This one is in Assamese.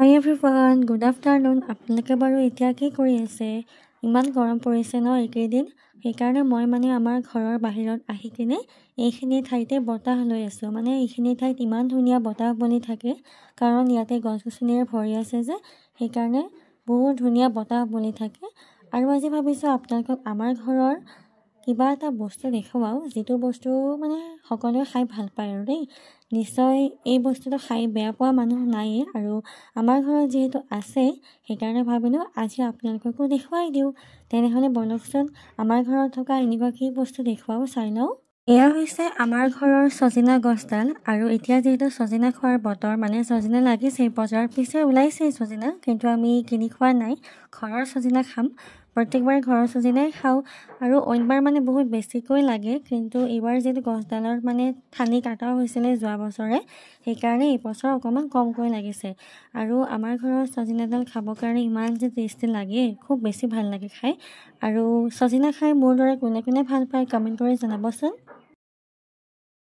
হাই এভৰিৱান, গুড আফটাৰনুন। আপোনালোকে বাৰু এতিয়া কি কৰি আছে? ইমান গৰম পৰিছে ন এইকেইদিন। সেইকাৰণে মই আমাৰ ঘৰৰ বাহিৰত আহি কিনে এইখিনি ঠাইতে বতাহ লৈ আছোঁ। এইখিনি ঠাইত ইমান ধুনীয়া বতাহ বলি থাকে, কাৰণ ইয়াতে গছ গছনিৰে ভৰি আছে যে, সেইকাৰণে বহুত ধুনীয়া বতাহ বলি থাকে। আৰু আজি ভাবিছোঁ আপোনালোকক আমাৰ ঘৰৰ কিবা এটা বস্তু দেখুৱাওঁ, যিটো বস্তু সকলোৱে খাই ভাল পায় আৰু দেই। নিশ্চয় এই বস্তুটো খাই বেয়া পোৱা মানুহ নায়েই, আৰু আমাৰ ঘৰত যিহেতু আছে, সেইকাৰণে ভাবিলোঁ আজি আপোনালোককো দেখুৱাই দিওঁ। তেনেহ'লে বলকচোন আমাৰ ঘৰত থকা এনেকুৱা কি বস্তু দেখুৱাওঁ, চাই লওঁ। এয়া হৈছে আমাৰ ঘৰৰ ছজিনা গছডাল, আৰু এতিয়া যিহেতু ছজিনা খোৱাৰ বতৰ, ছজিনা লাগিছে, বজাৰত পিছে ওলাইছে ছজিনা, কিন্তু আমি কিনি খোৱা নাই, ঘৰৰ ছজিনা খাম। প্ৰত্যেকবাৰ ঘৰৰ ছজিনাই খাওঁ, আৰু অইনবাৰ বহুত বেছিকৈ লাগে, কিন্তু এইবাৰ যিহেতু গছডালৰ ঠানি কাটা হৈছিলে যোৱা বছৰে, সেইকাৰণে এইবছৰ অকণমান কমকৈ লাগিছে। আৰু আমাৰ ঘৰৰ ছজিনাডাল খাবৰ কাৰণে ইমান যে টেষ্টি লাগে, খুব বেছি ভাল লাগে খাই। আৰু ছজিনা খাই মোৰ দৰে কোনে কোনে ভাল পায় কমেণ্ট কৰি জনাবচোন।